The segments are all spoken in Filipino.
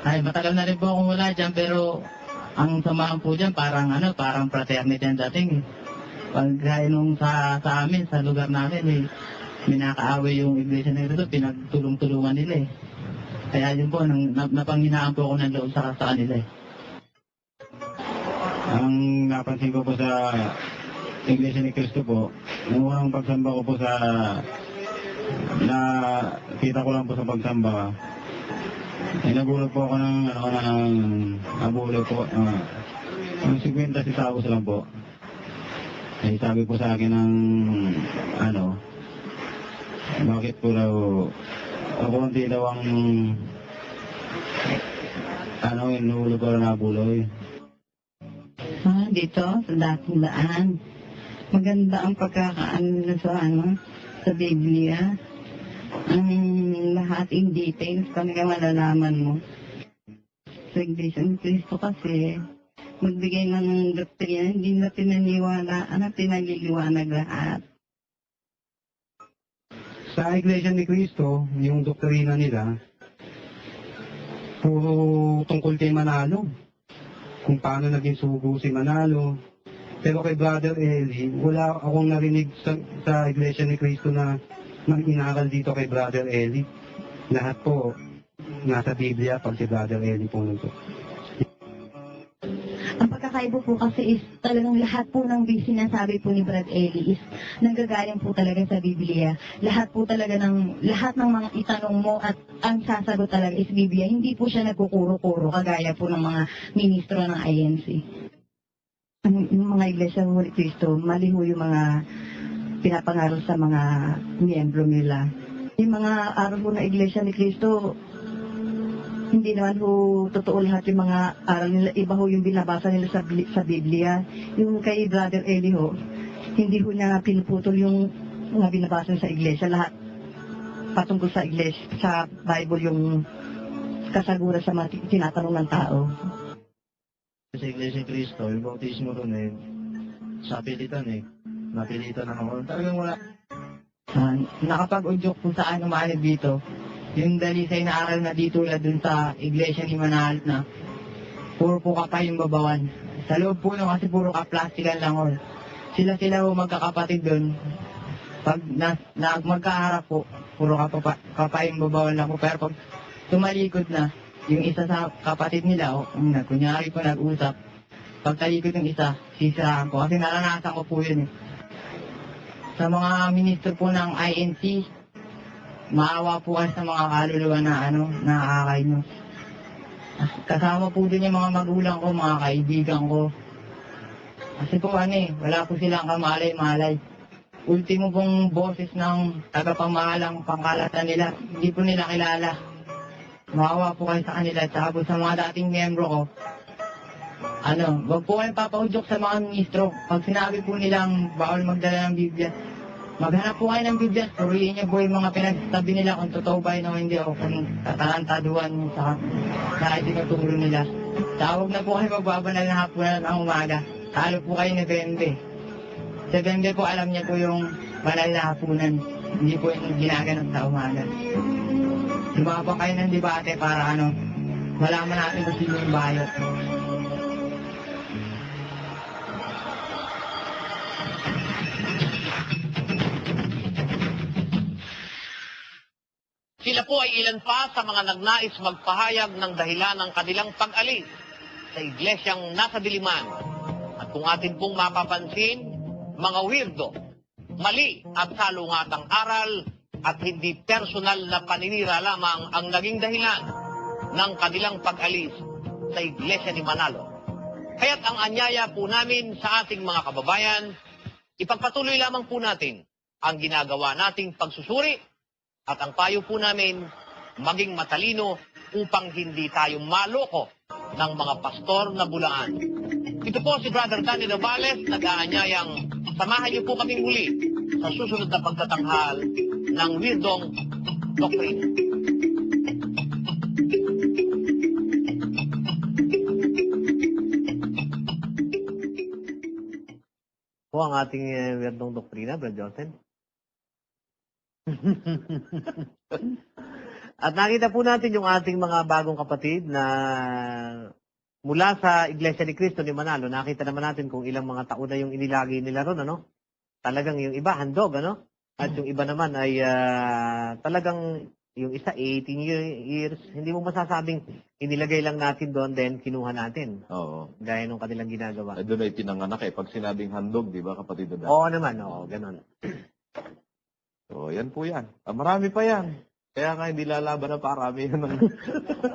Ay, matagal na rin po akong wala dyan, pero ang samahan po dyan, parang fraternity ang dating eh. Pag gaya nung sa amin, sa lugar namin, may nakaaway yung iglesia na ito, pinagtulong-tulungan nila eh. Kaya yun po, napanghinaan po ako ng loob sa kanila eh. Ang napansin ko po sa Iglesia ni Cristo po, yung unang pagsamba ko po nakita ko lang po sa pagsamba, nagulat po ako ng nabulo po, yung 50 centavos lang po. Sabi po sa akin ng bakit po daw konti daw ang inuulo ko na nabuloy. Dito, sa dating daan. Maganda ang pagkakaano sa Biblia. Ang lahat in details talaga malalaman mo. Sa Iglesia ni Cristo kasi, magbigay ng doktrina, hindi na pinaniwala, pinaliliwanag lahat. Sa Iglesia ni Cristo, yung doktrina nila, puro tungkol kay Manalo. Kung paano naging sugo si Manalo. Pero kay Brother Eli, wala akong narinig sa Iglesia ni Cristo na inaral dito kay Brother Eli. Lahat po nasa Biblia pag si Brother Eli po nito. Ang pagkakaiba po kasi is talagang lahat po ng sinasabi po ni Brad Eli is nanggagaling po talaga sa Biblia. Lahat ng mga itanong mo at ang sasagot talaga is Biblia. Hindi po siya nagkukuro-kuro kagaya po ng mga ministro ng INC. Yung mga Iglesia ni Cristo, mali ho yung mga pinapangaral sa mga miyembro nila. Yung mga araw po ng Iglesia ni Cristo, hindi naman ho totoo lahat yung mga aral nila. Iba ho yung binabasa nila sa Biblia. Yung kay Brother Eli ho, hindi ho niya pinuputol yung mga binabasa sa Iglesia. Lahat patungkol sa Iglesia, sa Bible yung kasaguran sa mga tinatanong ng tao. Sa Iglesia ni Cristo, yung bautismo ron sa pilitan napilitan ako. Talagang wala. Nakapag-udyok kung saan umalig dito. Yung dalisay na aral na dito na dun sa Iglesia ni Manal na puro po kapay yung babawan. Sa loob po kasi puro ka-plastikan lang all. Sila ho magkakapatid dun. Pag magkaharap po, puro kapay yung babawan lang po. Pero pag tumalikod na, yung isa sa kapatid nila, kunyari po nag-usap, pag talikod ng isa, sisirahan ko. Kasi naranasan ko po yun eh. Sa mga ministro po ng INC, maawa po kasi sa mga kaluluwa na nakakay nyo. Kasama po din yung mga magulang ko, mga kaibigan ko. Kasi po wala po silang kamalay-malay. Ultimo pong boses ng tagapamahalang pangkalatan nila, hindi po nila kilala. Maawa po kayo sa kanila. Tsaka po sa mga dating miyembro ko, wag po kayong papaudyok sa mga ministro. Pag sinabi po nilang bawal magdala ng Biblia, maghanap po kayo ng Biblia. Suriin niyo po yung mga pinagsasabi nila kung totoo ba yun o hindi, o kung tatarantaduhan sa itinuturo nila. Tsaka huwag na po kayo magbabanal na hapunan ng umaga. Talo po kayo ni Bembe. Sa Bembe po alam niya po yung banal na hapunan. Hindi po yung ginaganap sa umaga. Sumabak kayo ng debate para malaman natin kung sino yung bayot. Sila po ay ilan pa sa mga nagnais magpahayag ng dahilan ng kanilang pag-alis sa iglesyang nasa diliman. At kung atin pong mapapansin, mga weirdo, mali at salungatang aral at hindi personal na paninira lamang ang naging dahilan ng kanilang pag-alis sa Iglesia ni Manalo. Kaya't ang anyaya po namin sa ating mga kababayan, ipagpatuloy lamang po natin ang ginagawa nating pagsusuri at ang payo po namin maging matalino upang hindi tayo maloko ng mga pastor na bulaan. Ito po si Brother Danny Novales, nag-aanyayang samahan niyo po kaming muli sa susunod na pagtatanghal ng Weirdong Doktrina. Po ang ating Weirdong Doktrina, Brother Johnson. At nakita po natin yung ating mga bagong kapatid na mula sa Iglesia ni Cristo ni Manalo. Nakita naman natin kung ilang mga taon na yung inilagi nila ron, ano? Talagang yung iba, handog, ano? At yung iba naman ay talagang yung isa 18 years. Hindi mo masasabing inilagay lang natin doon, then kinuha natin. Oo. Gaya nung kanilang ginagawa. Doon ay pinanganak eh. Pag sinabing handog, di ba, kapatid Dada? Oo naman, oo, ganun. So, yan po yan. Marami pa yan. Kaya nga hindi lalaban na parami yan.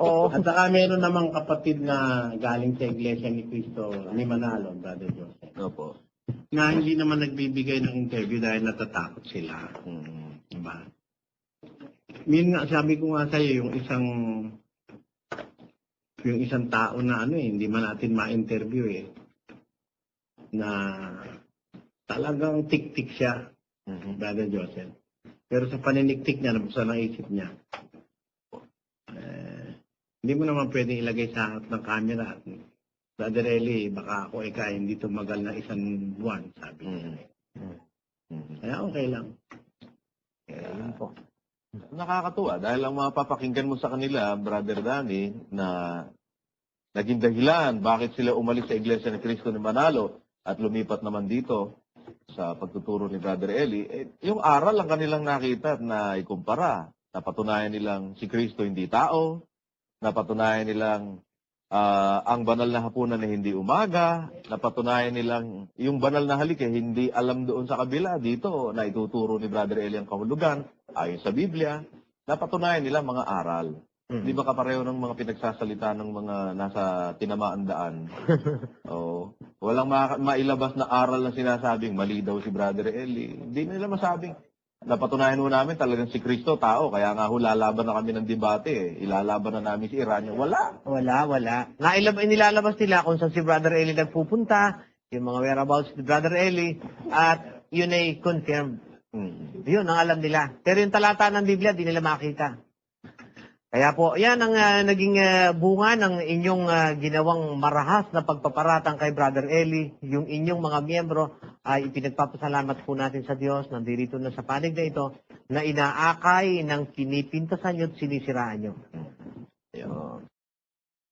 Oo. At saka meron namang kapatid na galing sa Iglesia ni Cristo ni Manalo, Brother Joseph, Opo. na hindi naman nagbibigay ng interview dahil natatakot sila. Mm. Diba? Min nga, sabi ko nga sa'yo, yung isang tao na hindi man natin ma-interview na talagang tik-tik siya, Brother Joseph. Pero sa paniniktik niya, nabuksan ang isip niya. Hindi mo naman pwedeng ilagay sa harap ng camera. Brother Eli, baka ako hindi tumagal na 1 buwan, sabi niya. Kaya okay lang. Ayun po. Nakakatuwa dahil ang mga papakinggan mo sa kanila, Brother Danny, na naging dahilan bakit sila umalis sa Iglesia ni Cristo ni Manalo at lumipat naman dito sa pagtuturo ni Brother Eli, yung aral ang kanilang nakita at na ikumpara. Napatunayan nilang si Cristo hindi tao, napatunayan nilang ang banal na hapunan na hindi umaga, napatunayan nilang yung banal na halik hindi alam doon sa kabila, dito na ituturo ni Brother Eli ang kahulugan, ayon sa Biblia, napatunayan nila mga aral. Hindi ba kapareho ng mga pinagsasalita ng mga nasa tinamaan daan? Oo. Walang mailabas na aral na sinasabing mali daw si Brother Eli. Hindi nila masabing. Napatunayan mo namin talagang si Kristo tao. Kaya nga lalaban na kami ng debate. Ilalaban na namin si Iranyo. Wala. Wala. Nilalabas nila kung saan si Brother Eli nagpupunta, yung mga whereabouts ni Brother Eli, at yun ay confirmed. Yun ang alam nila. Pero yung talata ng Biblia, di nila makita. Kaya po, yan ang naging bunga ng inyong ginawang marahas na pagpaparatang kay Brother Eli. Yung inyong mga miyembro ay ipinagpapasalamat po natin sa Diyos, nandirito na sa panig na ito, na inaakay ng pinipintasan nyo at sinisiraan nyo.